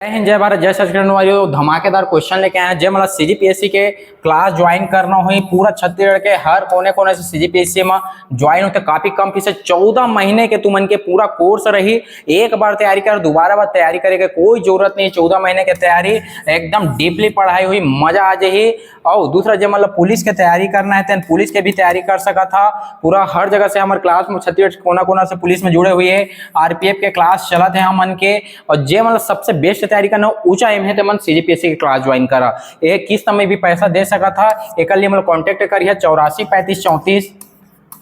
जय हिंद, जय भारत, जय छत्तीसगढ़ वालियों। धमाकेदार क्वेश्चन लेके आए हैं। जय मतलब सीजीपीएससी के क्लास ज्वाइन करना हुई पूरा छत्तीसगढ़ के हर कोने कोने से सीजीपीएससी में ज्वाइन होते। काफी कम फीस है, 14 महीने के तुमन के पूरा कोर्स रही। एक बार तैयारी कर, दोबारा बार तैयारी करे के कोई जरूरत नहीं। 14 महीने की तैयारी एकदम डीपली पढ़ाई हुई, मजा आ जाही। और दूसरा जब मतलब पुलिस के तैयारी करना है तो पुलिस के भी तैयारी कर सका था। पूरा हर जगह से हमारे क्लास में छत्तीसगढ़ कोना कोना से पुलिस में जुड़े हुए है। आरपीएफ के क्लास चलत है हमन के। और जे मतलब सबसे बेस्ट तैयारी करना ऊंचा एम है तो मन सीजीपीएससी की क्लास ज्वाइन करा। एक किस्त में भी पैसा दे सका था। एक लिए मतलब कॉन्टेक्ट करिए 84 35 34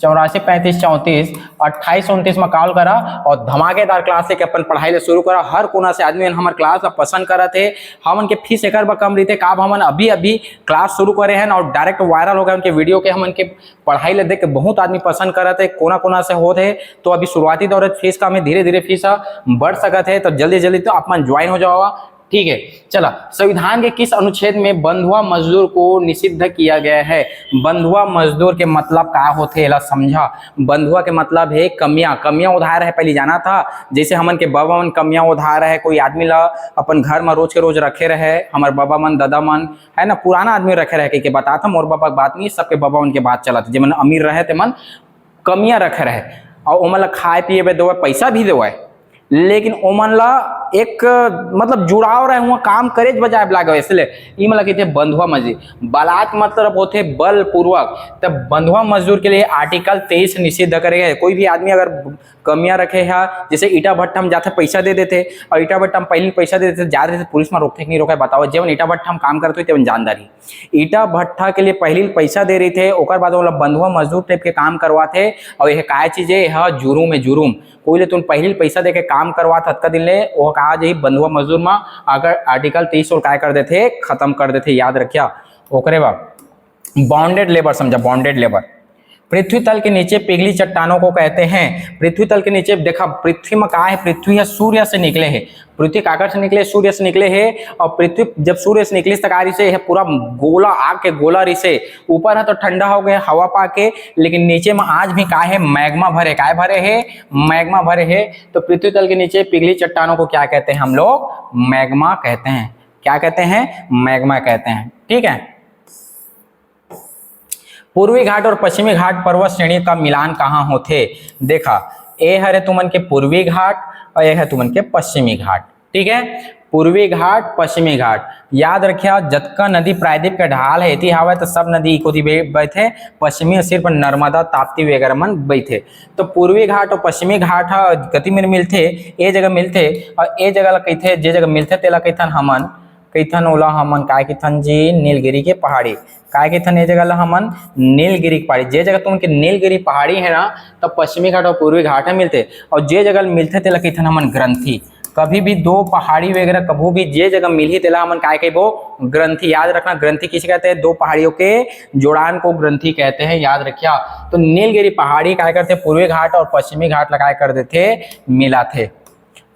84 35 34 28 29 में कॉल करा और धमाकेदार क्लास लेके अपन पढ़ाई ले शुरू करा। हर कोना से आदमी हमारे क्लास ला पसंद करा थे। हमन के फीस एक बार कम रही थे का हमन अभी अभी क्लास शुरू करे हैं और डायरेक्ट वायरल हो गए उनके वीडियो के। हमन के पढ़ाई ले देख के बहुत आदमी पसंद करा थे, कोना कोना से हो थे। तो अभी शुरुआती दौर फीस का हमें धीरे धीरे फीस बढ़ सकते है। तो जल्दी जल्दी तो अपन ज्वाइन हो जाओ, ठीक है। चला, संविधान के किस अनुच्छेद में बंधुआ मजदूर को निषिद्ध किया गया है? बंधुआ मजदूर के मतलब का होते है समझा। बंधुआ के मतलब है कमियां उधार है। पहले जाना था जैसे हमन के बाबा मन कमियां उधार है। कोई आदमी ला अपन घर में रोज के रोज रखे रहे, हमारे बाबा मन दादा मन है ना, पुराना आदमी रखे रहे के बताता। मोर बाबा बात नहीं, सबके बाबा उनके बात चला था। जब अमीर रहे थे मन कमियां रखे रहे और ओमन ला खाए पिए दो पैसा भी दो, लेकिन ओमन ला एक मतलब जुड़ाव रहे हुआ काम करे बजाय लागे। इसलिए ई मतलब कहते बंधुआ मजदूर। बलात् मतलब होते बल पूर्वक। तब बंधुआ मजदूर के लिए आर्टिकल 23 निषिद्ध करेगा। कोई भी आदमी अगर कमियां रखे है, जैसे ईटा भट्टा हम जाते पैसा दे देते और ईटा भट्टा हम पहले पैसा दे देते, जा रहे थे पुलिस में रोकते नहीं रोका। बताओ जब ईटा भट्टा हम काम करते हुए जानदारी ईटा भट्टा के लिए पहले पैसा दे रही थे, ओकर बाद मतलब बंधुआ मजदूर टाइप के काम करवाते। और यह काय चीज है जुर्म है, जुर्म कोई ले तुम पहले पैसा दे के काम करवा था दिन ले वो कहा जी बंधुआ मजदूर में अगर आर्टिकल 23 और काय कर देते खत्म कर देते। याद रखिया। ओकरे बाद बॉन्डेड लेबर समझा। बॉन्डेड लेबर पृथ्वी तल के नीचे पिघली चट्टानों को कहते हैं। पृथ्वी तल के नीचे देखा पृथ्वी में कहा है, पृथ्वी है सूर्य से निकले है। पृथ्वी काकर से निकले? सूर्य से निकले है। और पृथ्वी जब सूर्य से निकली तक से है पूरा गोला आग के गोला रिसे ऊपर है तो ठंडा हो गया हवा पाके, लेकिन नीचे में आज भी का है मैग्मा भरे। काय भरे है? मैग्मा भरे है। तो पृथ्वी तल के नीचे पिघली चट्टानों को क्या कहते हैं हम लोग? मैग्मा कहते हैं। क्या कहते हैं? मैग्मा कहते हैं, ठीक है। पूर्वी घाट और पश्चिमी घाट पर्वत श्रेणी का मिलान कहाँ होते? देखा ए है तुमन के पूर्वी घाट और ये है तुमन के पश्चिमी घाट, ठीक है। पूर्वी घाट पश्चिमी घाट याद रखिया। जतका नदी प्रायद्वीप के ढाल है इति हवा तो सब नदी इको बैठे, पश्चिमी सिर्फ नर्मदा ताप्ती वगैरह मन बैठे। तो पूर्वी घाट और पश्चिमी घाट गति में मिलते, ए जगह मिलते और ए जगह कहते जे जगह मिलते तेला कहथन हमन कैथन ओला हमन काय कहथन जी नीलगिरी के पहाड़ी। काय कहथन ये जगह हमन नीलगिरी की पहाड़ी। जे जगह तुमके नीलगिरी पहाड़ी है ना तब पश्चिमी घाट और पूर्वी घाट मिलते, और जे जगह मिलते तेला कहथन हमन ग्रंथि। कभी भी दो पहाड़ी वगैरह कभी भी जे जगह मिली तेला हमन काय कहबो? ग्रंथि। याद रखना ग्रंथि किसे कहते हैं? दो पहाड़ियों के जोड़ान को ग्रंथि कहते हैं, याद रखिया। तो नीलगिरी पहाड़ी काय करते? पूर्वी घाट और पश्चिमी घाट लगाए कर देते मिला थे।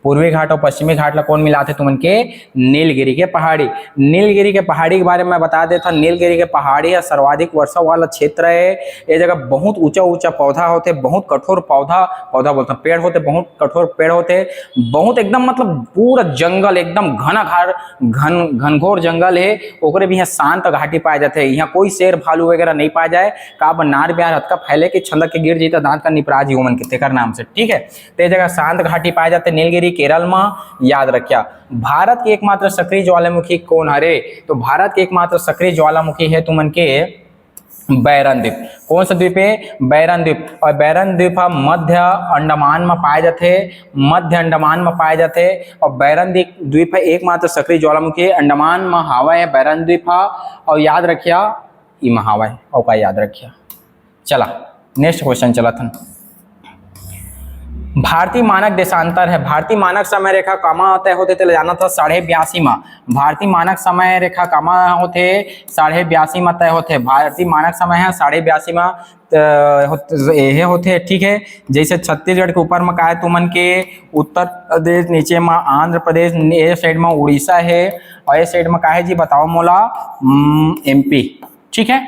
पूर्वी घाट और पश्चिमी घाट ला कौन मिलाते तुमन के? नीलगिरी के पहाड़ी। नीलगिरी के पहाड़ी के बारे में मैं बता देता। नीलगिरी के पहाड़ी है सर्वाधिक वर्षा वाला क्षेत्र है। ये जगह बहुत ऊंचा ऊंचा पौधा होते, बहुत कठोर पौधा बोलते पेड़ होते, बहुत कठोर पेड़ होते, बहुत एकदम मतलब पूरा जंगल एकदम घनघोर जंगल है। ओकरे भी यहाँ शांत घाटी पाए जाते हैं। यहाँ कोई शेर भालू वगैरह नहीं पाया जाए। का नार ब्यार हथका फैले के छलक के गिर जाता दांत का निपराज मन के तेकर नाम से, ठीक है। तो जगह शांत घाटी पाए जाते नीलगिरी केरल में, याद रखिया। भारत की एकमात्र सक्रिय ज्वालामुखी कौन हरे? तो भारत की एकमात्र सक्रिय ज्वालामुखी है तुमन के बैरन द्वीप। कौन सा द्वीप है? बैरन द्वीप। और बैरन द्वीप मध्य अंडमान में पाए जाते, मध्य अंडमान में पाए जाते। और बैरन द्वीप है एकमात्र सक्रिय ज्वालामुखी। अंडमान में हवा है बैरन द्वीप। और याद रखिया ई में हवा है और का याद रखिया। चला नेक्स्ट क्वेश्चन चला था। भारतीय मानक देशांतर है। भारतीय मानक समय रेखा कमा तय होते थे जाना था 82.5 में। भारतीय मानक समय रेखा कमा होते 82.5 में तय होते। भारतीय मानक समय है 82.5 में ये होते, ठीक है। जैसे छत्तीसगढ़ के ऊपर में का है तुमन के उत्तर प्रदेश, नीचे में आंध्र प्रदेश, ये साइड में उड़ीसा है और ये साइड में का है जी बताओ मोला? एमपी, ठीक है,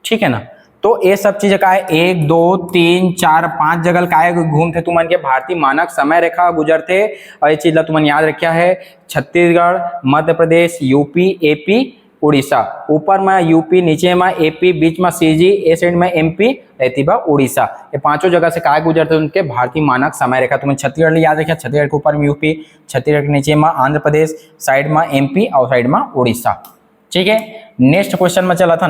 ठीक है ना। तो ये सब चीज का है 1 2 3 4 5 जगह का है घूमते तुमन के भारतीय मानक समय रेखा गुजरते। और ये चीज ला तुमन याद रखा है छत्तीसगढ़, मध्य प्रदेश, यूपी, एपी, उड़ीसा। ऊपर में यूपी, नीचे में एपी, बीच में सीजी, ए साइड में एमपी, एतिबा उड़ीसा। ये पांचों जगह से काय गुजरते उनके भारतीय मानक समय रेखा। तुमने छत्तीसगढ़ याद रखा, छत्तीसगढ़ के ऊपर में यूपी, छत्तीसगढ़ के नीचे में आंध्र प्रदेश, साइड में एमपी और साइड में उड़ीसा। ठीक है, नेक्स्ट क्वेश्चन में चला था।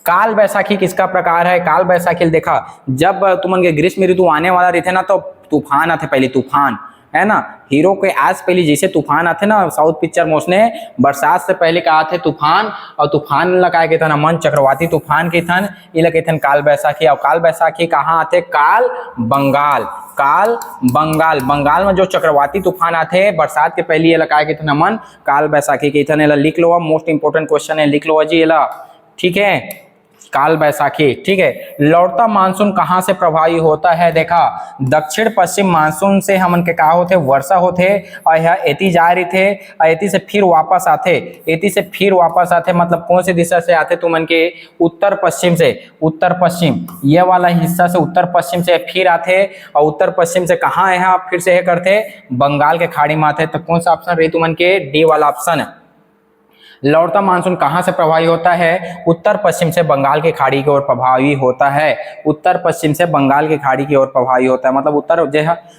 काल बैसाखी किसका प्रकार है? काल बैसाखी देखा जब तुमन के ग्रीष्म ऋतु आने वाला रहते ना तो तूफान आते, पहले तूफान है ना, हीरो के आज पहले जैसे तूफान आते ना साउथ पिक्चर में, उसने बरसात से पहले कहा थे तूफान, और तूफान लगा के था मन चक्रवाती तूफान के थन ये लगे थे काल बैसाखी। और काल बैसाखी कहाँ आते? काल बंगाल, काल बंगाल, बंगाल में जो चक्रवाती तूफान आते बरसात के पहले ये लगा के थे मन काल बैसाखी के थन। लिख लो, मोस्ट इंपोर्टेंट क्वेश्चन है, लिख लो जी ये, ठीक है, काल बैसाखी। ठीक है, लौटता मानसून कहाँ से प्रभावी होता है? देखा दक्षिण पश्चिम मानसून से हमन के का होते वर्षा होते, और यह एती जा रही थे और एती से फिर वापस आते, एती से फिर वापस आते, मतलब कौन सी दिशा से आते? तुमन के उत्तर पश्चिम से, उत्तर पश्चिम ये वाला हिस्सा से उत्तर पश्चिम से फिर आते, और उत्तर पश्चिम से कहाँ है फिर से करते बंगाल के खाड़ी में आते। तो कौन सा ऑप्शन रही तुमन के? डी वाला ऑप्शन। लौटता मानसून कहां से प्रभावी होता है? उत्तर पश्चिम से बंगाल की खाड़ी की ओर प्रभावी होता है, उत्तर पश्चिम से बंगाल की खाड़ी की ओर प्रभावी होता है। मतलब उत्तर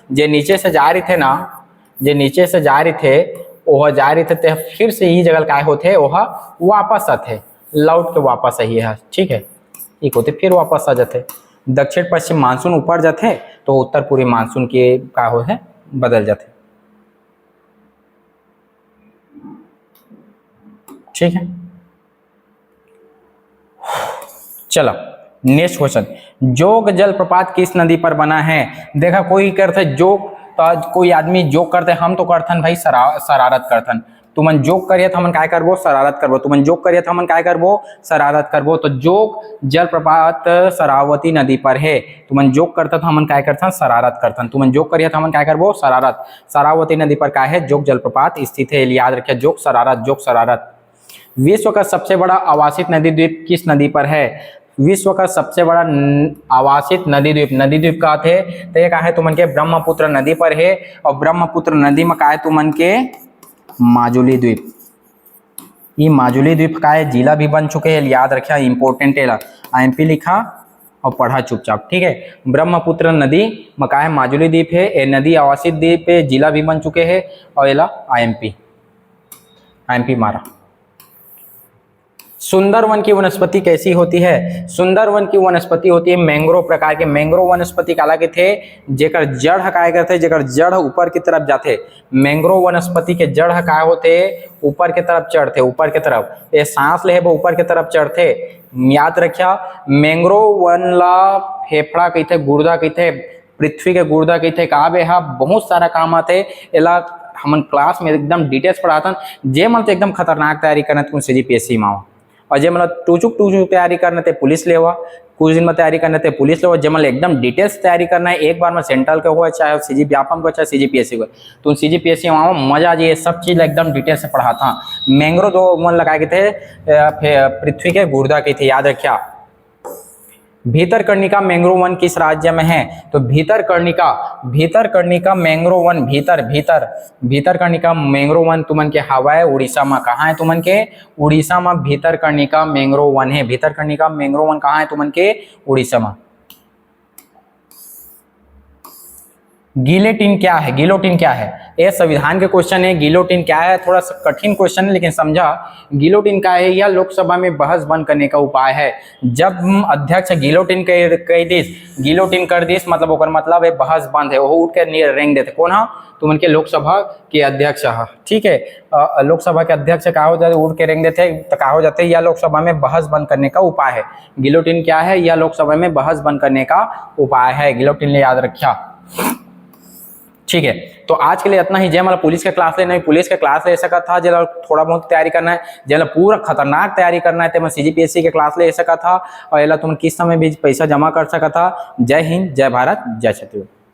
जे नीचे से जा रहे थे ना, जे नीचे से जा रहे थे वह जा रहे थे फिर से यही जगह काय होते वह वापस आते, लौट के वापस आई है। ठीक है, एक होते फिर वापस आ जाते। दक्षिण पश्चिम मानसून ऊपर जाते तो उत्तर पूर्वी मानसून के का हो है बदल जाते। ठीक है, चलो नेक्स्ट क्वेश्चन। जोग जलप्रपात किस नदी पर बना है? देखा कोई करते जोग, तो कोई आदमी जोग करते, हम तो करथन भाई शरारत करथन। तुमन जोग करिए तो हमन काय करबो? शरारत करबो। तुमन जोग करिए तो हमन काय करबो? शरारत करबो। तो जोग जलप्रपात शरावती नदी पर है। तुमन जोग करता तो हमन काय करथन? शरारत करथन। तुमन जोग करिए तो हमन काय करबो? शरारत। शरावती नदी पर काय है? जोग जलप्रपात स्थित है। याद रखिए, जोग शरारत, जोग शरारत। विश्व का सबसे बड़ा आवासित नदी द्वीप किस नदी पर है? विश्व का सबसे बड़ा आवासित नदी द्वीप, नदी द्वीप का थे तो ये का है तुमन के ब्रह्मपुत्र नदी पर है। और ब्रह्मपुत्र नदी में का है तुमन के माजुली द्वीप। ये माजुली द्वीप का है जिला भी बन चुके हैं, याद रखिया, इंपोर्टेंट है, आईएमपी लिखा और पढ़ा चुपचाप। ठीक है, ब्रह्मपुत्र नदी में का है माजुली द्वीप है, ये नदी आवासित द्वीप है, जिला भी बन चुके हैं, और ये आईएमपी मारा। सुंदरवन की वनस्पति कैसी होती है? सुंदरवन की वनस्पति होती है मैंग्रोव प्रकार के। मैंग्रोव वनस्पति काला के थे जेकर जड़ हकाए करते, जेकर जड़ ऊपर की तरफ जाते। मैंग्रोव वनस्पति के जड़ हकाए होते ऊपर की तरफ चढ़ते, ऊपर की तरफ ये सांस ले वो ऊपर की तरफ चढ़ते। याद रखिया, मैंग्रोव वन ला फेफड़ा कहते, गुर्दा कहते, पृथ्वी के गुर्दा कहते। कहा बे हा बहुत सारा काम आते, एला हमन क्लास में एकदम डिटेल्स पढ़ातन। जे मन तो एकदम खतरनाक तैयारी करना तो CGPSC में आओ, और जे मतलब टूचुक तैयारी करना थे पुलिस लेवा, कुछ दिन में तैयारी करना थे पुलिस लेवा। जे मतलब एकदम डिटेल्स तैयारी करना है एक बार में, सेंट्रल का हो चाहे CG व्यापम को चाहे CGPSC को, तो CGPSC में मजा आ जाए, सब चीज एकदम डिटेल से पढ़ाता। मैंग्रोव दो मन लगाए थे पृथ्वी के गुर्दा की थे, याद रखिया। भीतरकर्णिका मैंग्रोव वन किस राज्य में है? तो भीतरकर्णिका मैंग्रोव वन, भीतरकर्णिका मैंग्रोव वन तुमन के हवा है उड़ीसा में। कहाँ है तुमन के? उड़ीसा में भीतरकर्णिका मैंग्रोव वन है। भीतरकर्णिका मैंग्रोव वन कहाँ है तुमन के? उड़ीसा में। गिलोटिन क्या है? गिलोटिन क्या है? ये संविधान के क्वेश्चन है। गिलोटिन क्या है? थोड़ा सा कठिन क्वेश्चन है, लेकिन समझा। गिलोटिन क्या है? यह लोकसभा में बहस बंद करने का उपाय है। जब अध्यक्ष गिलोटिन कह दिस, गिलोटिन कर दिस, मतलब ओकर मतलब है बहस बंद है, वो उठ के रेंग देते। कौन है? तुम उनके लोकसभा के अध्यक्ष है। ठीक है, लोकसभा के अध्यक्ष का हो जाते, उठ के रेंग देते, तो का हो जाते, यह लोकसभा में बहस बंद करने का उपाय है। गिलोटिन क्या है? यह लोकसभा में बहस बंद करने का उपाय है। गिलोटिन ने याद रखा। ठीक है, तो आज के लिए इतना ही। जय मतलब पुलिस के क्लास लेना, पुलिस के क्लास ले सका था, जब थोड़ा बहुत तैयारी करना है, जब पूरा खतरनाक तैयारी करना है तो मैं CGPSC के क्लास ले सका था, और तुम किस समय भी पैसा जमा कर सका था। जय हिंद, जय भारत, जय छत्तीसगढ़।